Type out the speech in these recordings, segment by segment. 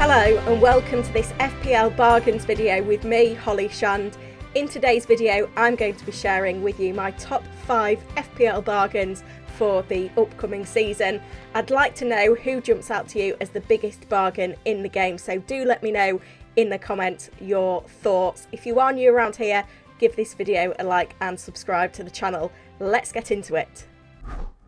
Hello and welcome to this FPL bargains video with me, Holly Shand. In today's video, I'm going to be sharing with you my top 5 FPL bargains for the upcoming season. I'd like to know who jumps out to you as the biggest bargain in the game, so do let me know in the comments your thoughts. If you are new around here, give this video a like and subscribe to the channel. Let's get into it.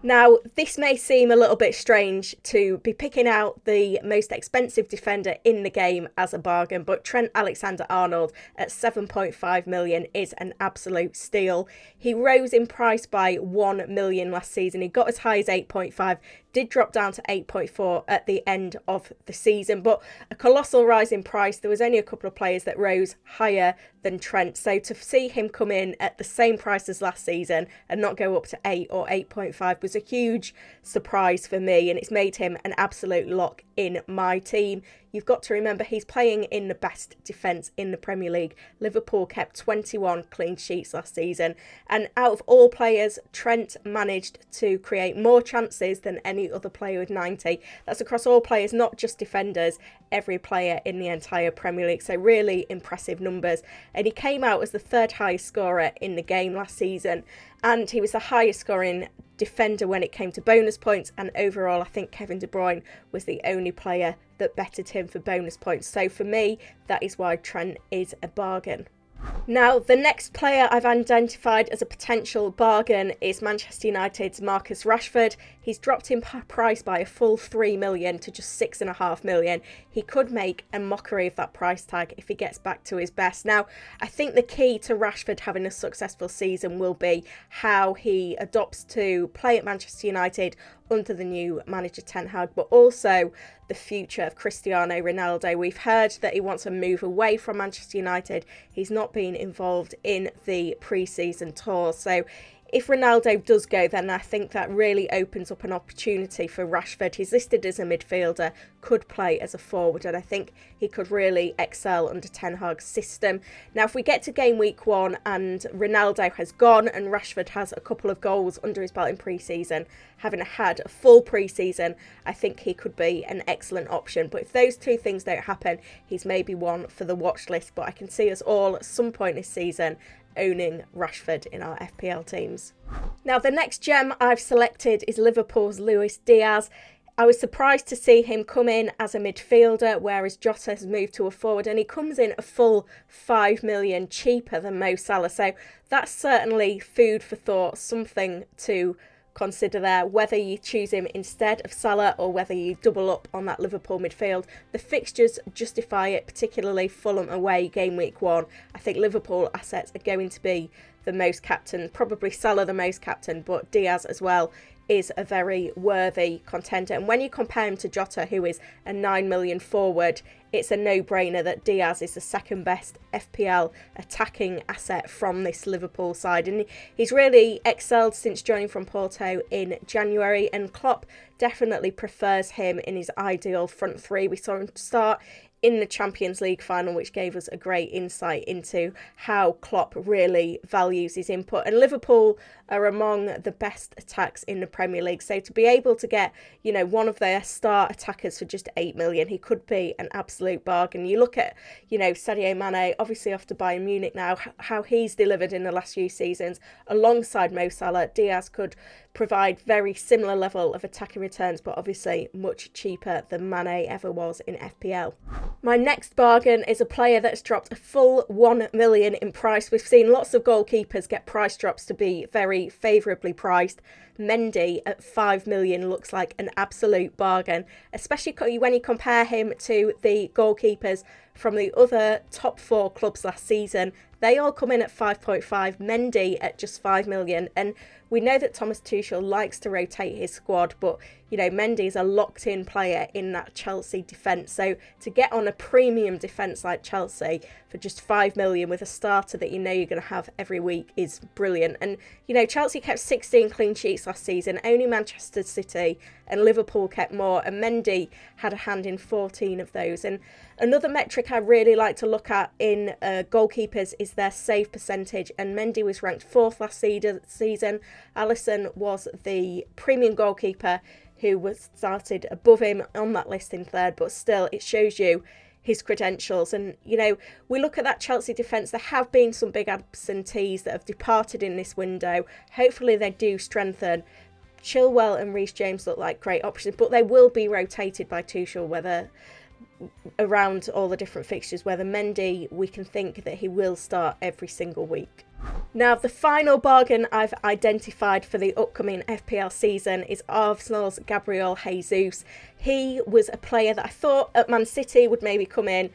Now, this may seem a little bit strange to be picking out the most expensive defender in the game as a bargain, but Trent Alexander-Arnold at 7.5 million is an absolute steal. He rose in price by 1 million last season. He got as high as 8.5, did drop down to 8.4 at the end of the season, but a colossal rise in price. There was only a couple of players that rose higher than Trent, so to see him come in at the same price as last season and not go up to 8 or 8.5 was a huge surprise for me, and it's made him an absolute lock in my team. You've got to remember he's playing in the best defence in the Premier League. Liverpool kept 21 clean sheets last season, and out of all players, Trent managed to create more chances than any other player with 90. That's across all players, not just defenders, every player in the entire Premier League. So really impressive numbers. And he came out as the third highest scorer in the game last season, and he was the highest scoring defender when it came to bonus points, and overall I think Kevin De Bruyne was the only player that bettered him for bonus points. So for me, that is why Trent is a bargain. Now, the next player I've identified as a potential bargain is Manchester United's Marcus Rashford. He's dropped in price by a full 3 million to just 6.5 million. He could make a mockery of that price tag if he gets back to his best. Now, I think the key to Rashford having a successful season will be how he adopts to play at Manchester United under the new manager Ten Hag, but also the future of Cristiano Ronaldo. We've heard that he wants to move away from Manchester United. He's not been involved in the pre-season tour, so if Ronaldo does go, then I think that really opens up an opportunity for Rashford. He's listed as a midfielder, could play as a forward, and I think he could really excel under Ten Hag's system. Now, if we get to game week 1 and Ronaldo has gone and Rashford has a couple of goals under his belt in pre-season, having had a full pre-season, I think he could be an excellent option. But if those two things don't happen, he's maybe one for the watch list. But I can see us all at some point this season owning Rashford in our FPL teams. Now, the next gem I've selected is Liverpool's Luis Diaz. I was surprised to see him come in as a midfielder, whereas Jota has moved to a forward, and he comes in a full 5 million cheaper than Mo Salah. So that's certainly food for thought, something to consider there, whether you choose him instead of Salah or whether you double up on that Liverpool midfield. The fixtures justify it, particularly Fulham away game week 1. I think Liverpool assets are going to be the most captain, probably Salah the most captain, but Diaz as well is a very worthy contender. And when you compare him to Jota, who is a 9 million forward, it's a no-brainer that Diaz is the second best FPL attacking asset from this Liverpool side. And he's really excelled since joining from Porto in January, and Klopp definitely prefers him in his ideal front three. We saw him start in the Champions League final, which gave us a great insight into how Klopp really values his input. And Liverpool are among the best attacks in the Premier League. So to be able to get, one of their star attackers for just 8 million, he could be an absolute bargain. You look at, Sadio Mane, obviously off to Bayern Munich now, how he's delivered in the last few seasons alongside Mo Salah. Diaz could provide very similar level of attacking returns, but obviously much cheaper than Mane ever was in FPL. My next bargain is a player that's dropped a full 1 million in price. We've seen lots of goalkeepers get price drops to be very favourably priced. Mendy at 5 million looks like an absolute bargain, especially when you compare him to the goalkeepers from the other top 4 clubs last season. They all come in at 5.5, Mendy at just 5 million. And we know that Thomas Tuchel likes to rotate his squad, but Mendy is a locked-in player in that Chelsea defence. So to get on a premium defence like Chelsea for just 5 million with a starter that you're going to have every week is brilliant. And Chelsea kept 16 clean sheets last season, only Manchester City and Liverpool kept more, and Mendy had a hand in 14 of those. And another metric I really like to look at in goalkeepers is their save percentage, and Mendy was ranked 4th last season. Alisson was the premium goalkeeper who was started above him on that list in third, but still it shows you his credentials. And you know, we look at that Chelsea defence, there have been some big absentees that have departed in this window. Hopefully they do strengthen. Chilwell and Reece James look like great options, but they will be rotated by Tuchel, whether around all the different fixtures, whether Mendy, we can think that he will start every single week. Now, the final bargain I've identified for the upcoming FPL season is Arsenal's Gabriel Jesus. He was a player that I thought at Man City would maybe come in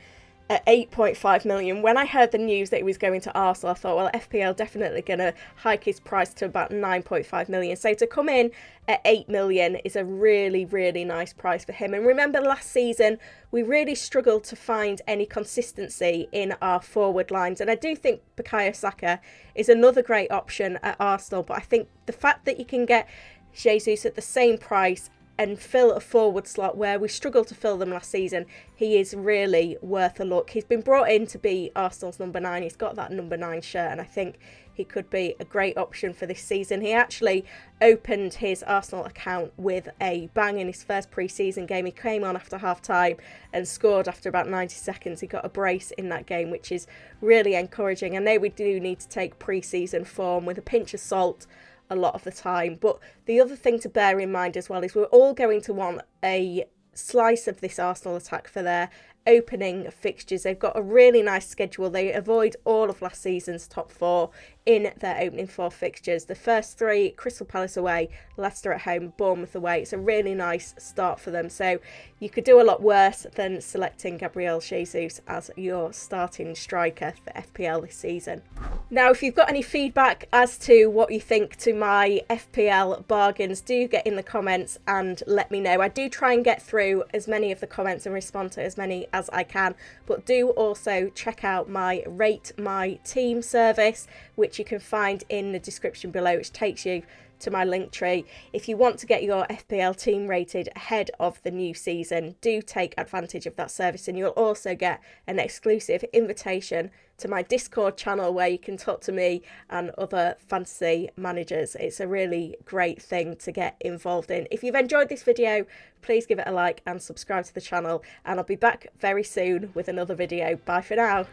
at 8.5 million. When I heard the news that he was going to Arsenal, I thought, well, FPL definitely going to hike his price to about 9.5 million. So to come in at 8 million is a really, really nice price for him. And remember last season, we really struggled to find any consistency in our forward lines. And I do think Bukayo Saka is another great option at Arsenal. But I think the fact that you can get Jesus at the same price and fill a forward slot where we struggled to fill them last season, he is really worth a look. He's been brought in to be Arsenal's number 9. He's got that number 9 shirt, and I think he could be a great option for this season. He actually opened his Arsenal account with a bang in his first pre-season game. He came on after half-time and scored after about 90 seconds. He got a brace in that game, which is really encouraging. I know we do need to take pre-season form with a pinch of salt a lot of the time, but the other thing to bear in mind as well is we're all going to want a slice of this Arsenal attack for their opening fixtures. They've got a really nice schedule. They avoid all of last season's top 4 in their opening 4 fixtures. The first 3, Crystal Palace away, Leicester at home, Bournemouth away. It's a really nice start for them. So you could do a lot worse than selecting Gabriel Jesus as your starting striker for FPL this season. Now, if you've got any feedback as to what you think to my FPL bargains, do get in the comments and let me know. I do try and get through as many of the comments and respond to as many as I can, but do also check out my Rate My Team service, which you can find in the description below, which takes you to my link tree. If you want to get your FPL team rated ahead of the new season, do take advantage of that service, and you'll also get an exclusive invitation to my Discord channel where you can talk to me and other fantasy managers. It's a really great thing to get involved in. If you've enjoyed this video, please give it a like and subscribe to the channel, and I'll be back very soon with another video. Bye for now.